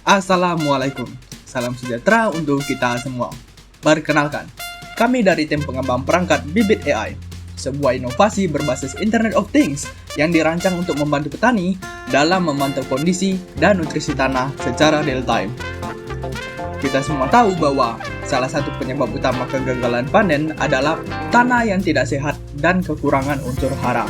Assalamualaikum, salam sejahtera untuk kita semua. Perkenalkan, kami dari tim pengembang perangkat Bibit AI, sebuah inovasi berbasis Internet of Things yang dirancang untuk membantu petani dalam memantau kondisi dan nutrisi tanah secara real time. Kita semua tahu bahwa salah satu penyebab utama kegagalan panen adalah tanah yang tidak sehat dan kekurangan unsur hara.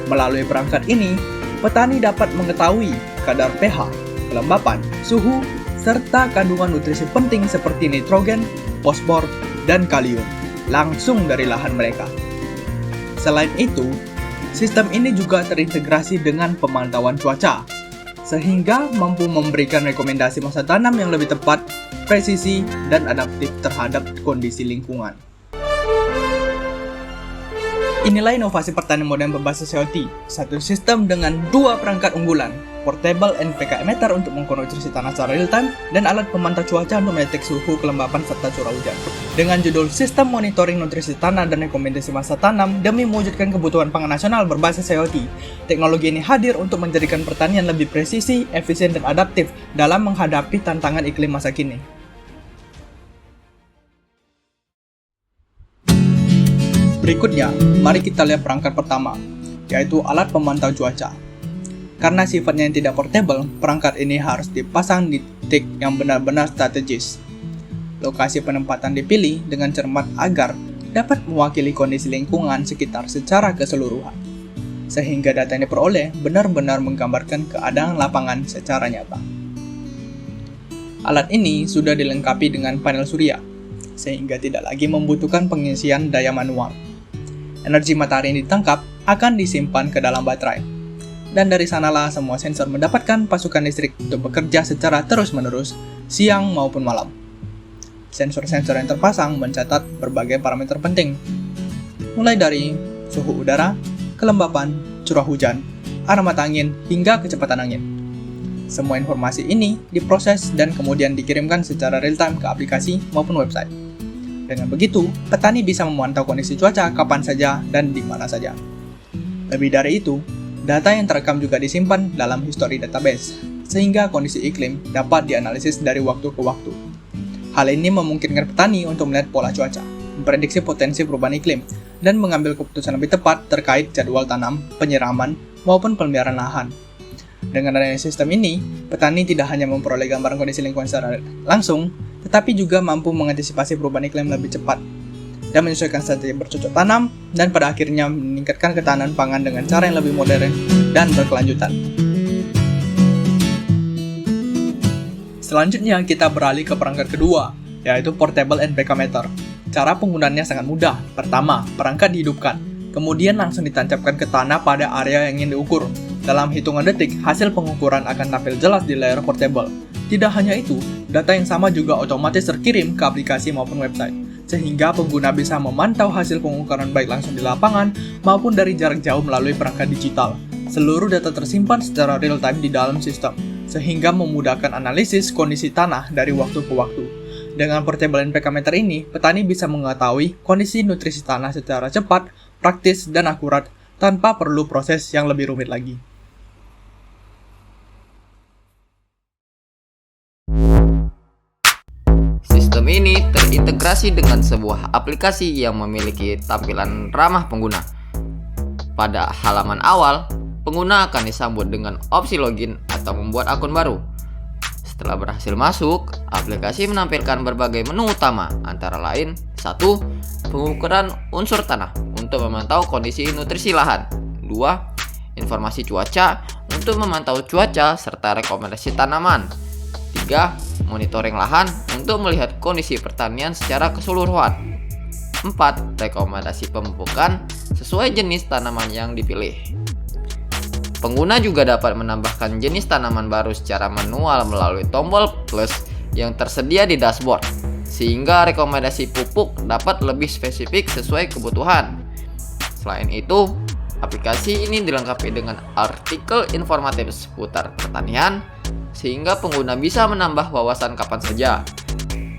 Melalui perangkat ini, petani dapat mengetahui kadar pH, kelembapan, suhu, serta kandungan nutrisi penting seperti nitrogen, fosfor, dan kalium langsung dari lahan mereka. Selain itu, sistem ini juga terintegrasi dengan pemantauan cuaca, sehingga mampu memberikan rekomendasi masa tanam yang lebih tepat, presisi, dan adaptif terhadap kondisi lingkungan. Inilah inovasi pertanian modern berbasis IoT, satu sistem dengan dua perangkat unggulan, portable NPK emitter untuk mengukur nutrisi tanah secara real time, dan alat pemantau cuaca untuk mendeteksi suhu, kelembapan, serta curah hujan. Dengan judul Sistem Monitoring Nutrisi Tanah dan Rekomendasi Masa Tanam demi mewujudkan kebutuhan pangan nasional berbasis IoT, teknologi ini hadir untuk menjadikan pertanian lebih presisi, efisien, dan adaptif dalam menghadapi tantangan iklim masa kini. Berikutnya, mari kita lihat perangkat pertama, yaitu alat pemantau cuaca. Karena sifatnya yang tidak portable, perangkat ini harus dipasang di titik yang benar-benar strategis. Lokasi penempatan dipilih dengan cermat agar dapat mewakili kondisi lingkungan sekitar secara keseluruhan, sehingga data yang diperoleh benar-benar menggambarkan keadaan lapangan secara nyata. Alat ini sudah dilengkapi dengan panel surya, sehingga tidak lagi membutuhkan pengisian daya manual. Energi matahari yang ditangkap akan disimpan ke dalam baterai, dan dari sanalah semua sensor mendapatkan pasukan listrik untuk bekerja secara terus-menerus, siang maupun malam. Sensor-sensor yang terpasang mencatat berbagai parameter penting, mulai dari suhu udara, kelembapan, curah hujan, arah mata angin, hingga kecepatan angin. Semua informasi ini diproses dan kemudian dikirimkan secara real-time ke aplikasi maupun website. Dengan begitu, petani bisa memantau kondisi cuaca kapan saja dan di mana saja. Lebih dari itu, data yang terekam juga disimpan dalam history database, sehingga kondisi iklim dapat dianalisis dari waktu ke waktu. Hal ini memungkinkan petani untuk melihat pola cuaca, memprediksi potensi perubahan iklim, dan mengambil keputusan lebih tepat terkait jadwal tanam, penyiraman, maupun pemeliharaan lahan. Dengan adanya sistem ini, petani tidak hanya memperoleh gambaran kondisi lingkungan secara langsung, tetapi juga mampu mengantisipasi perubahan iklim lebih cepat dan menyesuaikan strategi bercocok tanam, dan pada akhirnya meningkatkan ketahanan pangan dengan cara yang lebih modern dan berkelanjutan. Selanjutnya kita beralih ke perangkat kedua, yaitu portable NPK meter. Cara penggunaannya sangat mudah. Pertama, perangkat dihidupkan, kemudian langsung ditancapkan ke tanah pada area yang ingin diukur. Dalam hitungan detik, hasil pengukuran akan tampil jelas di layar portable. Tidak hanya itu, data yang sama juga otomatis terkirim ke aplikasi maupun website, sehingga pengguna bisa memantau hasil pengukuran baik langsung di lapangan maupun dari jarak jauh melalui perangkat digital. Seluruh data tersimpan secara real-time di dalam sistem, sehingga memudahkan analisis kondisi tanah dari waktu ke waktu. Dengan portable NPK meter ini, petani bisa mengetahui kondisi nutrisi tanah secara cepat, praktis, dan akurat, tanpa perlu proses yang lebih rumit lagi. Sistem ini terintegrasi dengan sebuah aplikasi yang memiliki tampilan ramah pengguna. Pada halaman awal, pengguna akan disambut dengan opsi login atau membuat akun baru. Setelah berhasil masuk, aplikasi menampilkan berbagai menu utama, antara lain 1. Pengukuran unsur tanah untuk memantau kondisi nutrisi lahan. 2. Informasi cuaca untuk memantau cuaca serta rekomendasi tanaman. 3. Monitoring lahan untuk melihat kondisi pertanian secara keseluruhan. 4. Rekomendasi pemupukan sesuai jenis tanaman yang dipilih. Pengguna juga dapat menambahkan jenis tanaman baru secara manual melalui tombol plus yang tersedia di dashboard, sehingga rekomendasi pupuk dapat lebih spesifik sesuai kebutuhan. Selain itu, aplikasi ini dilengkapi dengan artikel informatif seputar pertanian, sehingga pengguna bisa menambah wawasan kapan saja.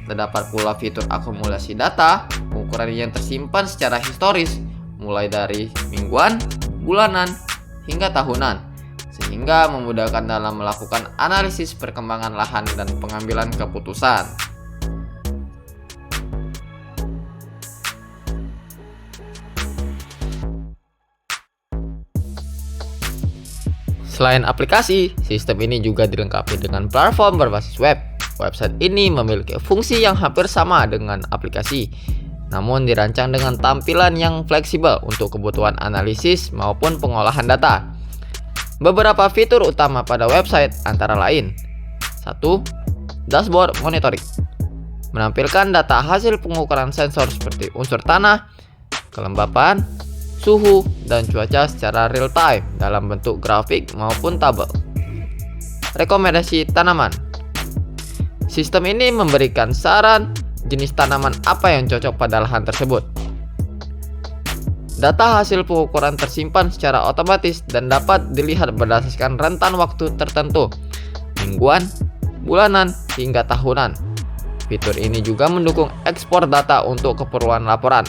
Terdapat pula fitur akumulasi data, pengukuran yang tersimpan secara historis, mulai dari mingguan, bulanan, hingga tahunan, sehingga memudahkan dalam melakukan analisis perkembangan lahan dan pengambilan keputusan. Selain aplikasi, sistem ini juga dilengkapi dengan platform berbasis web. Website ini memiliki fungsi yang hampir sama dengan aplikasi, namun dirancang dengan tampilan yang fleksibel untuk kebutuhan analisis maupun pengolahan data. Beberapa fitur utama pada website antara lain: 1. Dashboard monitoring. Menampilkan data hasil pengukuran sensor seperti unsur tanah, kelembapan, suhu, dan cuaca secara real time dalam bentuk grafik maupun tabel. Rekomendasi tanaman. Sistem ini memberikan saran jenis tanaman apa yang cocok pada lahan tersebut. Data hasil pengukuran tersimpan secara otomatis dan dapat dilihat berdasarkan rentan waktu tertentu, mingguan, bulanan, hingga tahunan. Fitur ini juga mendukung ekspor data untuk keperluan laporan.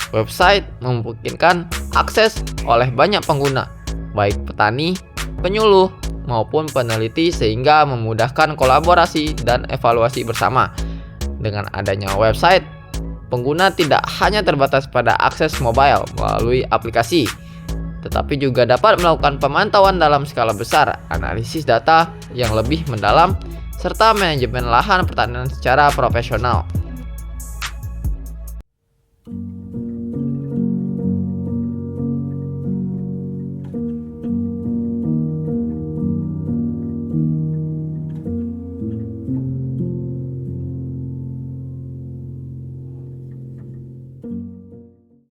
Website memungkinkan akses oleh banyak pengguna, baik petani, penyuluh, maupun peneliti, sehingga memudahkan kolaborasi dan evaluasi bersama. Dengan adanya website, pengguna tidak hanya terbatas pada akses mobile melalui aplikasi, tetapi juga dapat melakukan pemantauan dalam skala besar, analisis data yang lebih mendalam, serta manajemen lahan pertanian secara profesional.